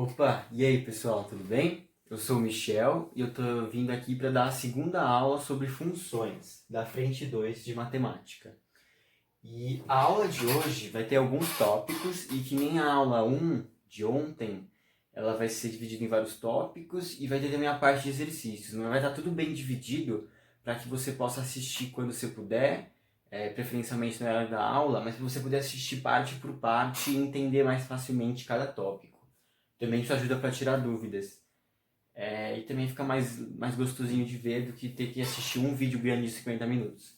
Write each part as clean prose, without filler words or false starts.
Opa, e aí pessoal, tudo bem? Eu sou o Michel e eu tô vindo aqui para dar a segunda aula sobre funções da frente 2 de matemática. E a aula de hoje vai ter alguns tópicos e que nem a aula 1 de ontem, ela vai ser dividida em vários tópicos e vai ter também a parte de exercícios, mas vai estar tudo bem dividido para que você possa assistir quando você puder, preferencialmente na hora da aula, mas que você puder assistir parte por parte e entender mais facilmente cada tópico. Também isso ajuda para tirar dúvidas. E também fica mais gostosinho de ver do que ter que assistir um vídeo grande de 50 minutos.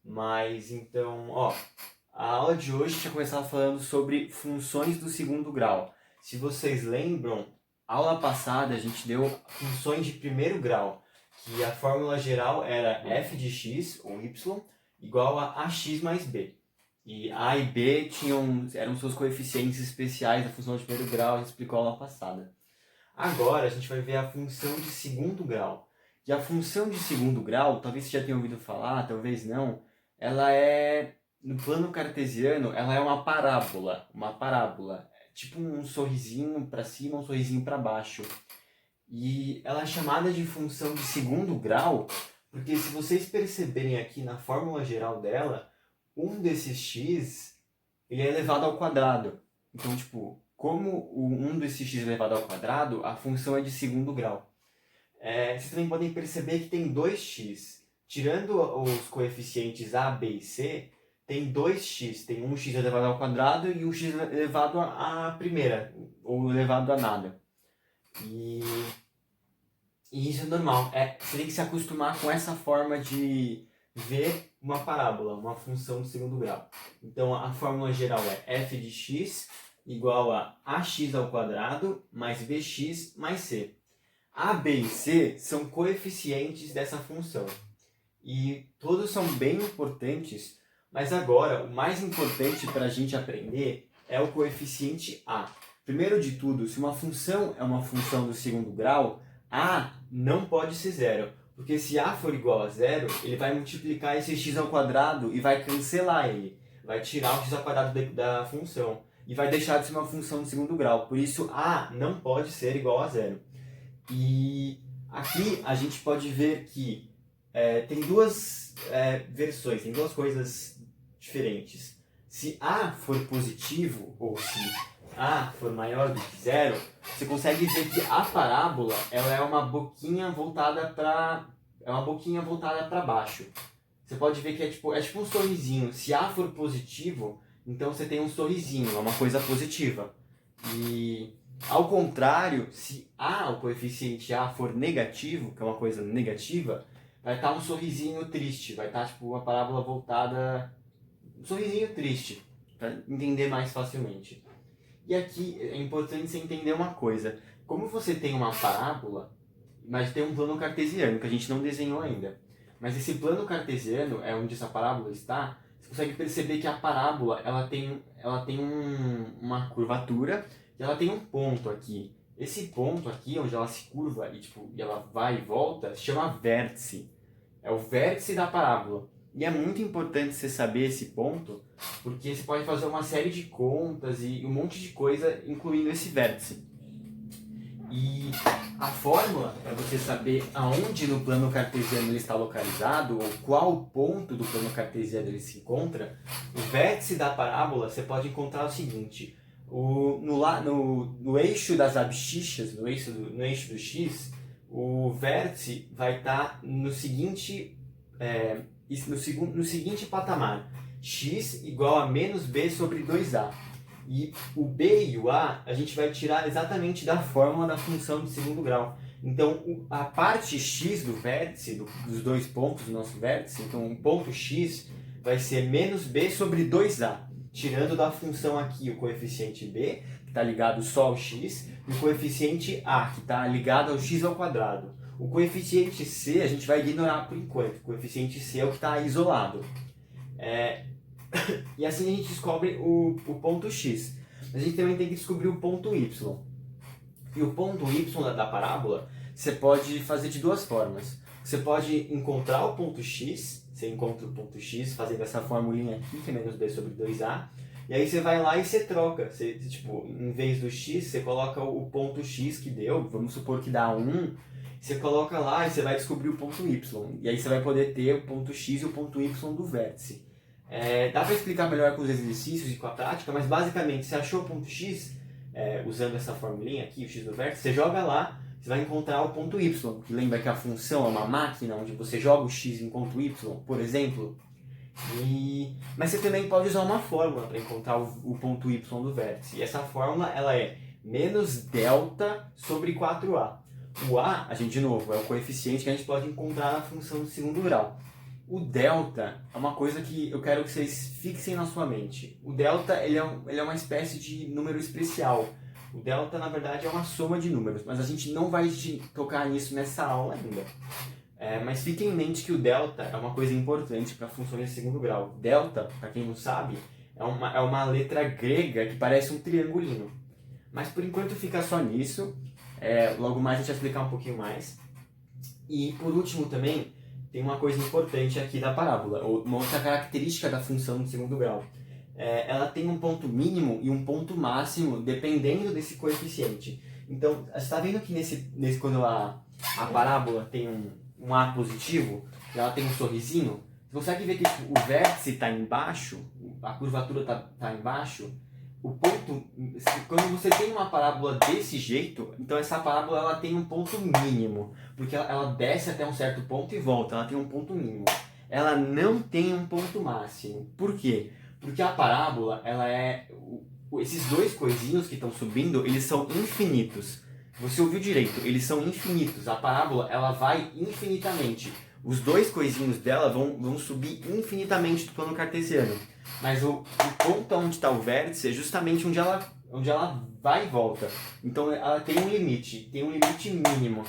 Mas então, a aula de hoje a gente vai começar falando sobre funções do segundo grau. Se vocês lembram, aula passada a gente deu funções de primeiro grau, que a fórmula geral era f de x, ou y, igual a ax mais b. E A e B eram seus coeficientes especiais da função de primeiro grau, a gente explicou a aula passada. Agora a gente vai ver a função de segundo grau. E a função de segundo grau, talvez você já tenha ouvido falar, talvez não, ela é, no plano cartesiano, ela é uma parábola. Uma parábola, tipo um sorrisinho para cima, um sorrisinho para baixo. E ela é chamada de função de segundo grau, porque se vocês perceberem aqui na fórmula geral dela, um desses x ele é elevado ao quadrado. Então, como o 1 desses x é elevado ao quadrado, a função é de segundo grau. Vocês também podem perceber que tem 2x. Tirando os coeficientes a, b e c, tem 2x. Tem um x elevado ao quadrado e um x elevado à primeira, ou elevado a nada. E isso é normal. Você tem que se acostumar com essa forma de ver uma parábola, uma função de segundo grau. Então a fórmula geral é f de x igual a ax ao quadrado mais bx mais c. A, b e c são coeficientes dessa função. E todos são bem importantes, mas agora o mais importante para a gente aprender é o coeficiente a. Primeiro de tudo, se uma função é uma função do segundo grau, a não pode ser zero. Porque se a for igual a zero, ele vai multiplicar esse x ao quadrado e vai cancelar ele. Vai tirar o x ao quadrado da função. E vai deixar de ser uma função de segundo grau. Por isso, a não pode ser igual a zero. E aqui a gente pode ver que tem duas versões, tem duas coisas diferentes. Se a for positivo, ou se a for maior do que zero, você consegue ver que a parábola ela é uma boquinha voltada para baixo. Você pode ver que é tipo um sorrisinho. Se a for positivo, então você tem um sorrisinho, é uma coisa positiva. E ao contrário, se a, o coeficiente a for negativo, que é uma coisa negativa, vai estar um sorrisinho triste, vai estar uma parábola voltada, um sorrisinho triste, para entender mais facilmente. E aqui é importante você entender uma coisa. Como você tem uma parábola, mas tem um plano cartesiano, que a gente não desenhou ainda. Mas esse plano cartesiano, é onde essa parábola está, você consegue perceber que a parábola ela tem uma curvatura e ela tem um ponto aqui. Esse ponto aqui, onde ela se curva e ela vai e volta, se chama vértice. É o vértice da parábola. E é muito importante você saber esse ponto, porque você pode fazer uma série de contas e um monte de coisa, incluindo esse vértice. E a fórmula é você saber aonde no plano cartesiano ele está localizado, ou qual ponto do plano cartesiano ele se encontra. O vértice da parábola você pode encontrar o seguinte: no eixo das abscissas, no eixo do x, o vértice vai estar no seguinte patamar: x igual a menos b sobre 2a. E o b e o a gente vai tirar exatamente da fórmula da função de segundo grau. Então a parte x do vértice, dos dois pontos do nosso vértice, então o ponto x vai ser menos b sobre 2a, tirando da função aqui o coeficiente b, que está ligado só ao x, e o coeficiente a, que está ligado ao x ao quadrado. O coeficiente c a gente vai ignorar por enquanto, o coeficiente c é o que está isolado. E assim a gente descobre o ponto x. Mas a gente também tem que descobrir o ponto y. E o ponto y da parábola, você pode fazer de duas formas. Você pode encontrar o ponto x, você encontra o ponto x fazendo essa formulinha aqui, que é menos b sobre 2a. E aí você vai lá e você troca. Você, tipo, em vez do x, você coloca o ponto x que deu, vamos supor que dá 1, você coloca lá e você vai descobrir o ponto y. E aí você vai poder ter o ponto x e o ponto y do vértice. Dá para explicar melhor com os exercícios e com a prática, mas basicamente, você achou o ponto x, usando essa formulinha aqui, o x do vértice, você joga lá, você vai encontrar o ponto y. Lembra que a função é uma máquina onde você joga o x e encontra o y, por exemplo? Mas você também pode usar uma fórmula para encontrar o ponto y do vértice. E essa fórmula ela é menos delta sobre 4a. O a gente, de novo, é o coeficiente que a gente pode encontrar na função de segundo grau. O delta é uma coisa que eu quero que vocês fixem na sua mente. O delta ele é uma espécie de número especial. O delta, na verdade, é uma soma de números, mas a gente não vai tocar nisso nessa aula ainda. Mas fique em mente que o delta é uma coisa importante para funções de segundo grau. Delta, para quem não sabe, é uma letra grega que parece um triangulinho. Mas por enquanto fica só nisso. Logo mais a gente vai explicar um pouquinho mais. E por último também, tem uma coisa importante aqui da parábola, uma outra característica da função de segundo grau. Ela tem um ponto mínimo e um ponto máximo dependendo desse coeficiente. Então, você está vendo que quando a parábola tem um A positivo, e ela tem um sorrisinho, você consegue ver que tipo, o vértice está embaixo, a curvatura está embaixo. O ponto, quando você tem uma parábola desse jeito, então essa parábola ela tem um ponto mínimo, porque ela desce até um certo ponto e volta, ela tem um ponto mínimo. Ela não tem um ponto máximo. Por quê? Porque a parábola, esses dois coisinhos que estão subindo, eles são infinitos. Você ouviu direito, eles são infinitos. A parábola, ela vai infinitamente. Os dois coisinhos dela vão subir infinitamente do plano cartesiano. Mas o ponto onde está o vértice é justamente onde ela vai e volta. Então ela tem um limite mínimo.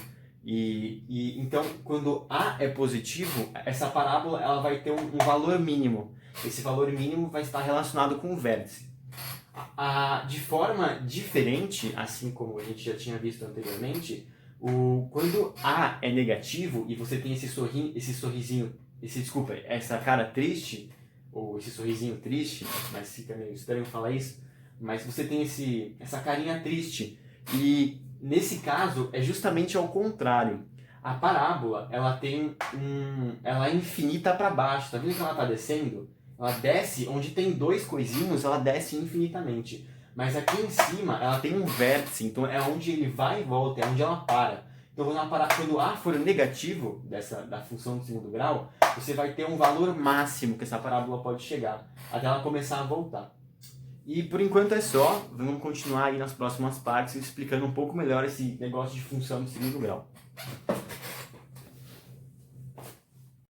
Então, quando A é positivo, essa parábola ela vai ter um valor mínimo. Esse valor mínimo vai estar relacionado com o vértice. De forma diferente, assim como a gente já tinha visto anteriormente, quando A é negativo e você tem essa cara triste, ou esse sorrisinho triste, mas fica meio estranho falar isso, mas você tem essa carinha triste. E nesse caso é justamente ao contrário. A parábola, ela é infinita para baixo. Tá vendo que ela está descendo? Ela desce, onde tem dois coisinhos, ela desce infinitamente. Mas aqui em cima, ela tem um vértice, então é onde ele vai e volta, é onde ela para. Então quando A for negativo, da função de segundo grau, você vai ter um valor máximo que essa parábola pode chegar, até ela começar a voltar. E por enquanto é só, vamos continuar aí nas próximas partes explicando um pouco melhor esse negócio de função de segundo grau.